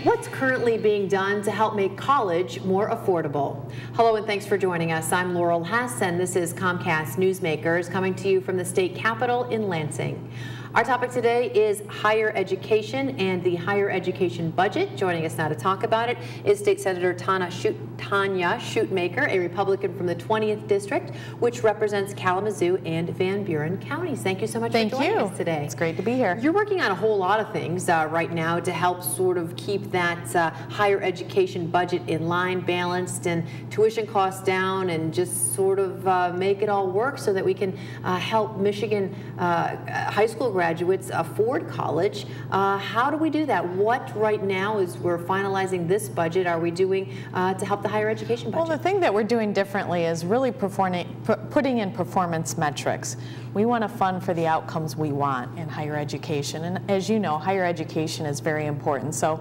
What's currently being done to help make college more affordable? Hello and thanks for joining us. I'm Laurel Hess and this is Comcast Newsmakers coming to you from the state capitol in Lansing. Our topic today is higher education and the higher education budget. Joining us now to talk about it is State Senator Tonya Schuitmaker, a Republican from the 20th District, which represents Kalamazoo and Van Buren counties. Thank you so much for joining us today. It's great to be here. You're working on a whole lot of things right now to help sort of keep that higher education budget in line, balanced, and tuition costs down, and just sort of make it all work so that we can help Michigan high school graduates afford college. How do we do that? What right now, as we're finalizing this budget, are we doing to help the higher education budget? Well, the thing that we're doing differently is really putting in performance metrics. We want to fund for the outcomes we want in higher education, and as you know, higher education is very important. So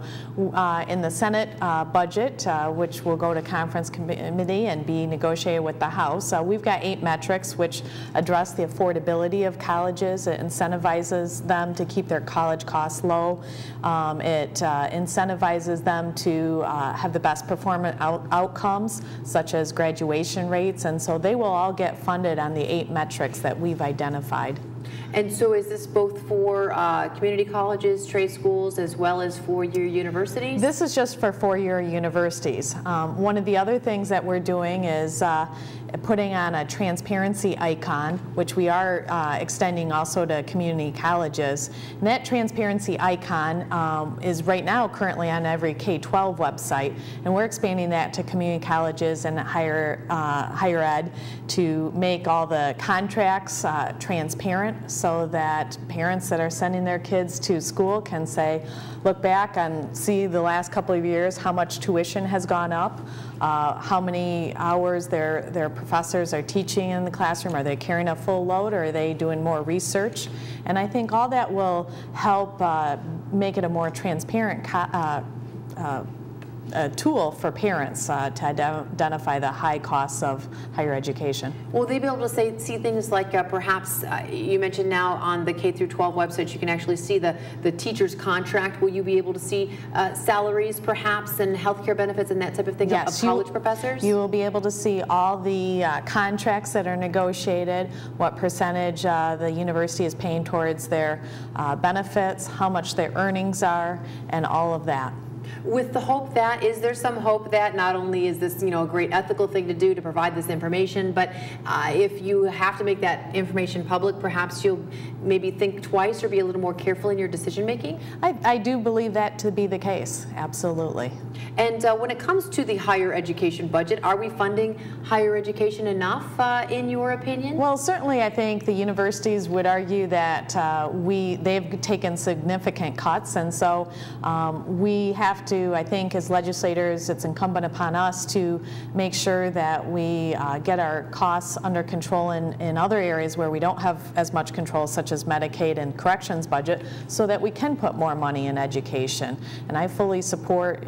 in the Senate budget, which will go to conference committee and be negotiated with the House, we've got 8 metrics which address the affordability of colleges. It incentivizes them to keep their college costs low. It incentivizes them to have the best performance outcomes, such as graduation rates, and so they will all get funded on the 8 metrics that we've identified. And so is this both for community colleges, trade schools, as well as four-year universities? This is just for four-year universities. One of the other things that we're doing is putting on a transparency icon, which we are extending also to community colleges. And that transparency icon is right now currently on every K-12 website, and we're expanding that to community colleges and higher ed to make all the contracts transparent, so that parents that are sending their kids to school can say, look back and see the last couple of years how much tuition has gone up, how many hours their professors are teaching in the classroom. Are they carrying a full load, or are they doing more research? And I think all that will help make it a more transparent tool for parents to identify the high costs of higher education. Will they be able to see things like perhaps, you mentioned now on the K through 12 website you can actually see the teacher's contract. Will you be able to see salaries perhaps and healthcare benefits and that type of thing of college professors? You will be able to see all the contracts that are negotiated, what percentage the university is paying towards their benefits, how much their earnings are, and all of that. With the hope that, is there some hope that not only is this, a great ethical thing to do to provide this information, but if you have to make that information public, perhaps you'll maybe think twice or be a little more careful in your decision making? I do believe that to be the case, absolutely. And when it comes to the higher education budget, are we funding higher education enough, in your opinion? Well, certainly I think the universities would argue that they've taken significant cuts, and so we have to, I think, as legislators, it's incumbent upon us to make sure that we get our costs under control in other areas where we don't have as much control, such as Medicaid and corrections budget, so that we can put more money in education. And I fully support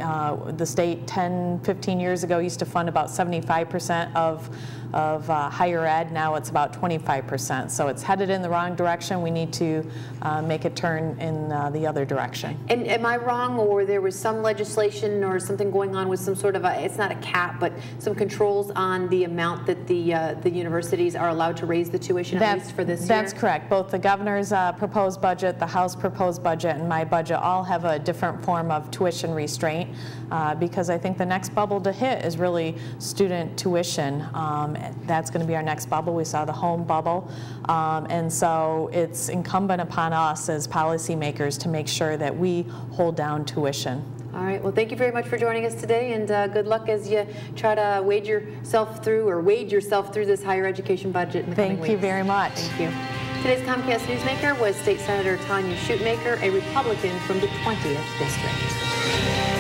the state 10, 15 years ago used to fund about 75% of higher ed. Now it's about 25%. So it's headed in the wrong direction. We need to make it turn in the other direction. And am I wrong, or there was some legislation or something going on with some sort of it's not a cap, but some controls on the amount that the universities are allowed to raise the tuition at least for this year? That's correct. Both the governor's proposed budget, the House proposed budget, and my budget all have a different form of tuition restraint, because I think the next bubble to hit is really student tuition. That's going to be our next bubble. We saw the home bubble, and so it's incumbent upon us as policymakers to make sure that we hold down tuition. All right. Well, thank you very much for joining us today, and good luck as you try to wade yourself through this higher education budget in the coming weeks. Thank you very much. Thank you. Today's Comcast Newsmaker was State Senator Tonya Schuitmaker, a Republican from the 20th District.